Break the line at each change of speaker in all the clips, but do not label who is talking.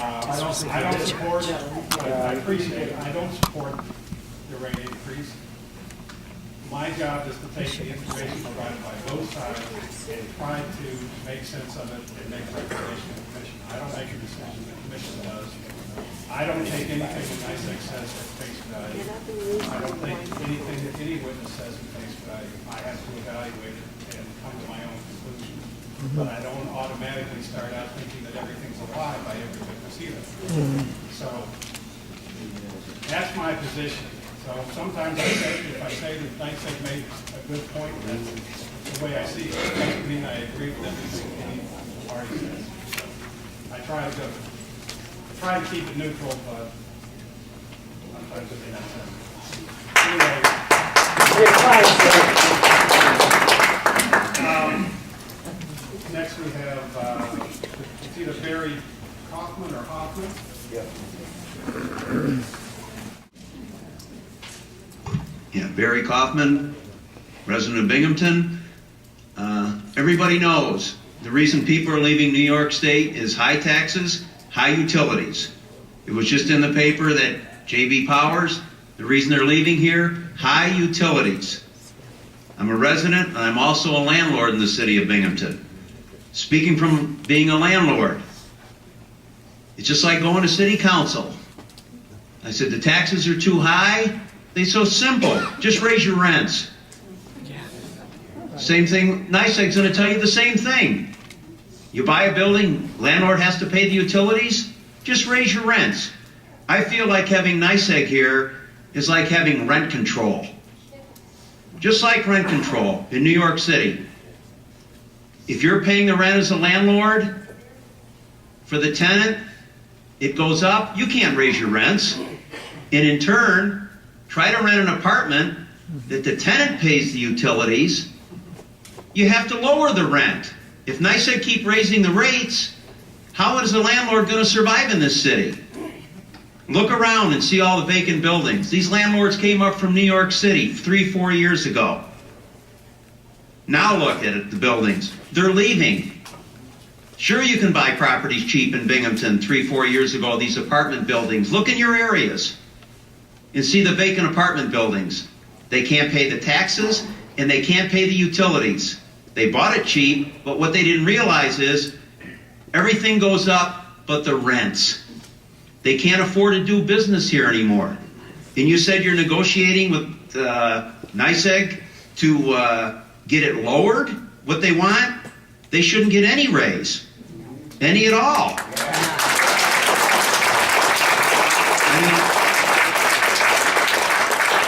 I don't support, I appreciate it, I don't support the rate increase. My job is to take the information provided by both sides and try to make sense of it and make a recommendation to the commission. I don't make a decision, the commission does. I don't take anything that NYSEG says at face value. I don't take anything that any witness says at face value. I have to evaluate it and come to my own conclusion. But I don't automatically start out thinking that everything's a lie by every witness either. So that's my position. So sometimes if I say that NYSEG made a good point, that's the way I see it. It doesn't mean I agree with everything any party says. So I try to keep it neutral, but sometimes it may not sense. Anyway, next we have it's either Barry Kaufman or Hoffman.
Yeah, Barry Kaufman, resident of Binghamton. Everybody knows the reason people are leaving New York State is high taxes, high utilities. It was just in the paper that J.B. Powers, the reason they're leaving here, high utilities. I'm a resident and I'm also a landlord in the city of Binghamton. Speaking from being a landlord, it's just like going to city council. I said the taxes are too high. They're so simple. Just raise your rents. Same thing, NYSEG's going to tell you the same thing. You buy a building, landlord has to pay the utilities, just raise your rents. I feel like having NYSEG here is like having rent control. Just like rent control in New York City. If you're paying the rent as a landlord for the tenant, it goes up, you can't raise your rents. And in turn, try to rent an apartment that the tenant pays the utilities, you have to lower the rent. If NYSEG keep raising the rates, how is a landlord going to survive in this city? Look around and see all the vacant buildings. These landlords came up from New York City 3-4 years ago. Now look at it, the buildings. They're leaving. Sure, you can buy properties cheap in Binghamton 3-4 years ago, these apartment buildings. Look in your areas and see the vacant apartment buildings. They can't pay the taxes and they can't pay the utilities. They bought it cheap, but what they didn't realize is everything goes up but the rents. They can't afford to do business here anymore. And you said you're negotiating with NYSEG to get it lowered, what they want? They shouldn't get any raise, any at all.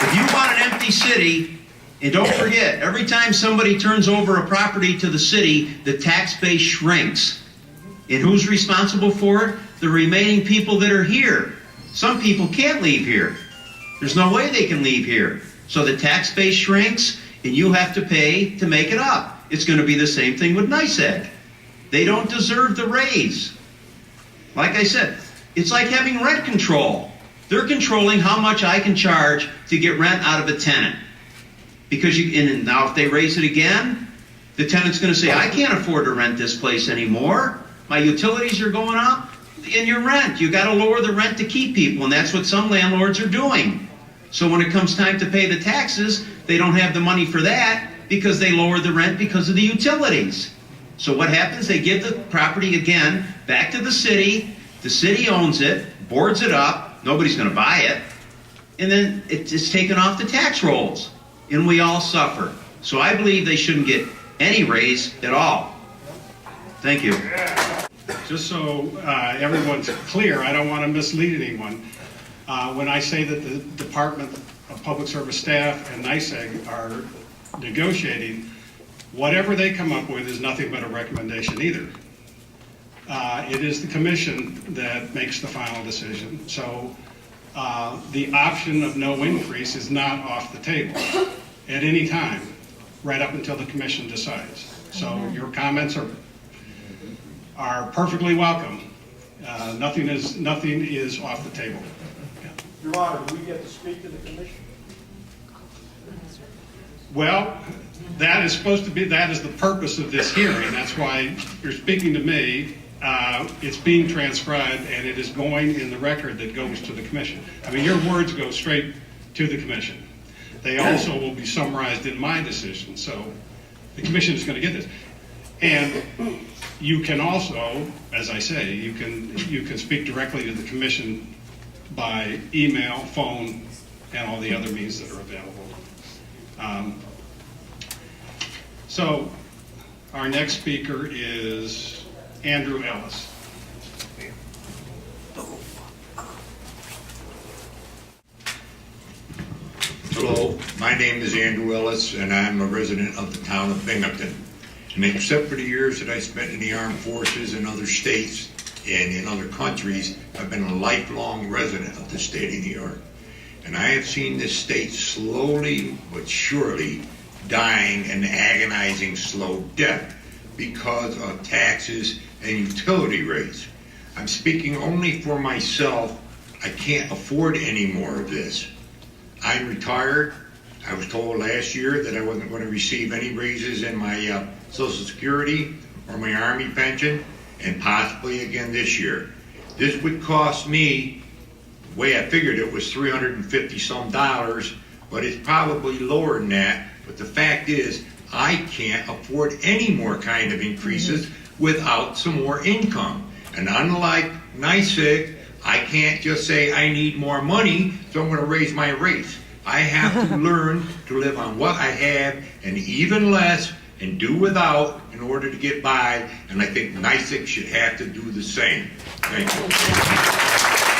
If you want an empty city, and don't forget, every time somebody turns over a property to the city, the tax base shrinks. And who's responsible for it? The remaining people that are here. Some people can't leave here. There's no way they can leave here. So the tax base shrinks, and you have to pay to make it up. It's going to be the same thing with NYSEG. They don't deserve the raise. Like I said, it's like having rent control. They're controlling how much I can charge to get rent out of a tenant. Because and now if they raise it again, the tenant's going to say, I can't afford to rent this place anymore. My utilities are going up. In your rent, you got to lower the rent to keep people, and that's what some landlords are doing. So when it comes time to pay the taxes, they don't have the money for that because they lower the rent because of the utilities. So what happens? They give the property again back to the city. The city owns it, boards it up. Nobody's going to buy it. And then it's taken off the tax rolls. And we all suffer. So I believe they shouldn't get any raise at all. Thank you.
Just so everyone's clear, I don't want to mislead anyone. When I say that the Department of Public Service staff and NYSEG are negotiating, whatever they come up with is nothing but a recommendation either. It is the commission that makes the final decision. So the option of no increase is not off the table at any time, right up until the commission decides. So your comments are perfectly welcome. Nothing is off the table.
Your Honor, do we get to speak to the commission?
Well, that is supposed to be, that is the purpose of this hearing. That's why you're speaking to me. it's being transcribed, and it is going in the record that goes to the commission. I mean, your words go straight to the commission. They also will be summarized in my decision, so the commission is going to get this. And you can also, as I say, you can speak directly to the commission by email, phone, and all the other means that are available. So our next speaker is Andrew Ellis.
Hello, my name is Andrew Ellis, and I'm a resident of the town of Binghamton. And except for the years that I spent in the armed forces in other states and in other countries, I've been a lifelong resident of the state of New York. And I have seen this state slowly but surely dying an agonizing slow death because of taxes and utility rates. I'm speaking only for myself. I can't afford any more of this. I'm retired. I was told last year that I wasn't going to receive any raises in my Social Security or my Army pension, and possibly again this year. This would cost me, the way I figured it was $350 some, but it's probably lower than that. But the fact is, I can't afford any more kind of increases without some more income. And unlike NYSEG, I can't just say I need more money, so I'm going to raise my rates. I have to learn to live on what I have and even less and do without in order to get by, and I think NYSEG should have to do the same. Thank you.